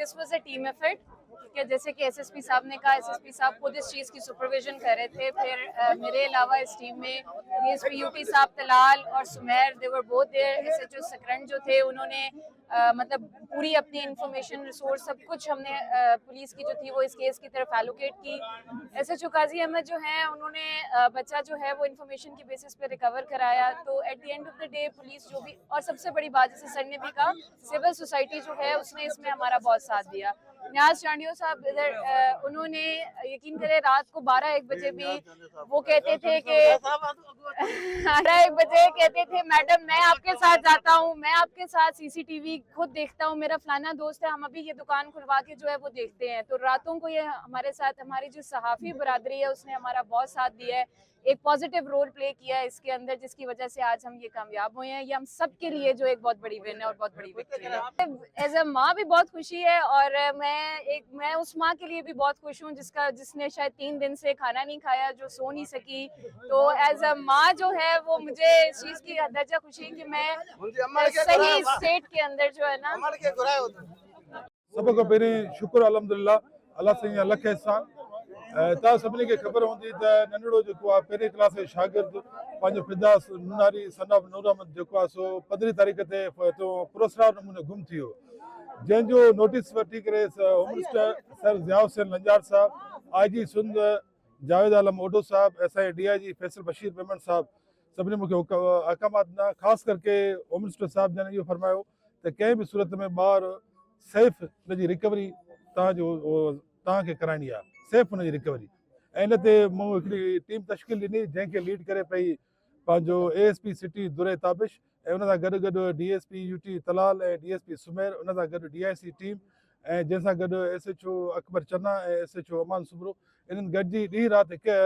This was a team effort कि जैसे कि एसएसपी साहब ने कहा, एसएसपी साहब खुद इस चीज़ की सुपरविजन कर रहे थे। फिर मेरे अलावा इस टीम में डीएसपी यूटी साहब तलाल और सुमेर, दे were both there. SHO Sakrand जो थे उन्होंने मतलब पूरी अपनी इंफॉर्मेशन रिसोर्स सब कुछ हमने पुलिस की जो थी वो इस केस की तरफ एलोकेट की। एसएचओ काजी अहमद जो है उन्होंने बच्चा जो है वो इंफॉर्मेशन की बेसिस पे रिकवर कराया। तो at the end of the day police जो भी, और सबसे बड़ी बात जैसे सर ने भी कहा, सिविल सोसाइटी जो है उसने इसमें हमारा बहुत साथ दिया। न्याज चांडियो साहब इधर उन्होंने यकीन करें रात को 12-1 बजे भी वो कहते थे कि 12-1 बजे कहते थे मैडम मैं आपके साथ जाता हूँ, मैं आपके साथ सीसीटीवी खुद देखता हूँ, मेरा फलाना दोस्त है, हम अभी ये दुकान खुलवा के जो है वो देखते हैं। तो रातों को ये हमारे साथ, हमारी जो सहाफ़ी बरादरी है उसने हमारा बहुत साथ दिया है, एक पॉजिटिव रोल प्ले किया है इसके अंदर, जिसकी वजह से आज हम ये कामयाब हुए हैं। ये हम सब के लिए जो एक बहुत बड़ी विन है और बहुत बड़ी विक्ट्री है। एज अ माँ भी बहुत खुशी है, और मैं उस माँ के लिए भी बहुत खुश हूँ जिसने शायद 3 दिन से खाना नहीं खाया, जो सो नहीं सकी। तो एज अ माँ जो है वो मुझे इस चीज़ की दर्जा खुशी है कि मैं सही स्टेट के अंदर जो है ना। सब को पहिरीं शुक्र अल्हम्दुलिल्लाह, अल्लाह साईं लख एहसान। तव्हां सभिनी खे ख़बर हूंदी त नंढड़ो जेको आहे पहिरीं क्लास जो शागिर्द पंहिंजो फिदास नूनारी सन ऑफ नूर अहमद जेको आहे सो 15 तारीख़ ते हितां पुरस्कार नमूने गुम थी वियो, जंहिंजो नोटिस वठी करे home minister sir Zia Hussain Lanjar sahab, IG Sindh Javed Alam Odho sahab, असांजे DIG फैसल बशीर मेमन साहब, सभिनी मूंखे अहकामात ॾिना। ख़ासि करके होम मिनिस्टर साहब जन इहो फरमायो त कंहिं बि सूरत में ॿार सेफ हुनजी रिकवरी तव्हांखे कराइणी आहे, सेफ हुनजी रिकवरी। ऐं इन ते मूं हिकिड़ी टीम तश्कील ॾिनी जंहिंखे लीड करे पई पंहिंजो ASP सिटी दुरे ताबिश, ऐं उन सां गॾु गॾु DSP UT तलाल ऐं DSP सुमेर, उन सां गॾु DIC टीम, ऐं जंहिंसां गॾु SHO अकबर चन्ना ऐं SHO अमान सुबरो। इन्हनि गॾिजी ॾींहुं राति हिकु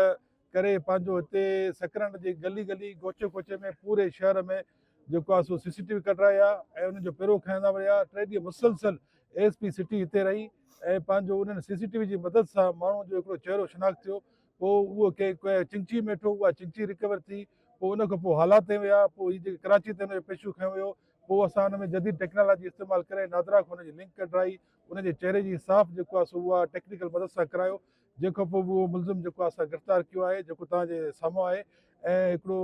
करे पंहिंजो हिते सकरंड जी गली गली गोचे कोचे में पूरे शहर में जेको आहे सो CCTV कढाया ऐं उनजो पेरो खणंदा विया। 3 ॾींहं मुसलसल ASP सिटी हिते रही ऐं पंहिंजो उन्हनि CCTV जी मदद सां माण्हू जो हिकिड़ो चहिरो शिनाख्त थियो। पोइ उहो कंहिं चिंची में वेठो, उहा चिंची रिकवर थी। पोइ उन खां पोइ हालात ते विया, पोइ हीअ जेके कराची ते हुनजो पेशो खयो वियो। पोइ असां हुन में जदीद टेक्नोलॉजी इस्तेमालु करे नादरा खां हुनजी लिंक कढाई, उनजे चहिरे जी साफ़ जेको आहे सो उहा टेक्निकल मदद सां करायो, जंहिंखां पोइ उहो मुलज़िम जेको आहे असां गिरफ़्तार कयो आहे, जेको तव्हांजे साम्हूं आहे। ऐं हिकिड़ो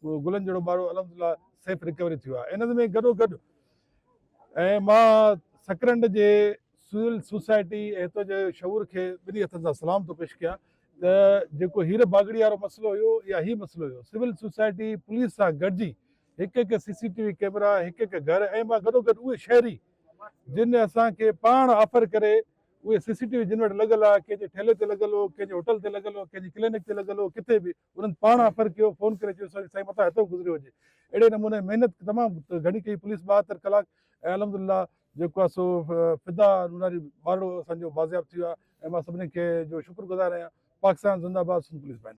गुलनि जहिड़ो ॿारु अल्हम्दुलिल्लाह सेफ रिकवरी थियो आहे। इन में गॾोगॾु ऐं मां सकरंड जे सिविल सोसाइटी ऐं हितां जे शऊर खे ॿिन्ही हथनि सां सलाम थो पेश कयां त जेको हीर बागड़ी वारो मसइलो हुयो या हीउ मसइलो हुयो, सिविल सोसाइटी पुलिस सां गॾिजी हिकु हिकु CCTV कैमरा, हिकु हिकु घर, ऐं मां गॾोगॾु उहे शहरी जिन असांखे पाण ऑफर करे उहे CCTV जिन वटि लॻल आहे, कंहिंजे ठेले ते लॻल हो, कंहिंजे होटल ते लॻल हो, कंहिंजी क्लिनिक ते लॻल हो, किथे बि उन्हनि पाण ऑफर कयो, फ़ोन करे चयो साईं मथां हितो गुज़रियो हुजे। अहिड़े नमूने महिनत तमामु घणी कई पुलिस 72 कलाक, ऐं अल्हम्दुलिल्लाह जेको आहे सो फिदा नूनारी ॿारड़ो असांजो बाज़ियाब थी वियो आहे। ऐं मां सभिनी खे जो शुक्रगुज़ार आहियां। पाकिस्तान ज़िंदाबाद, सिंध पुलिस बैंक।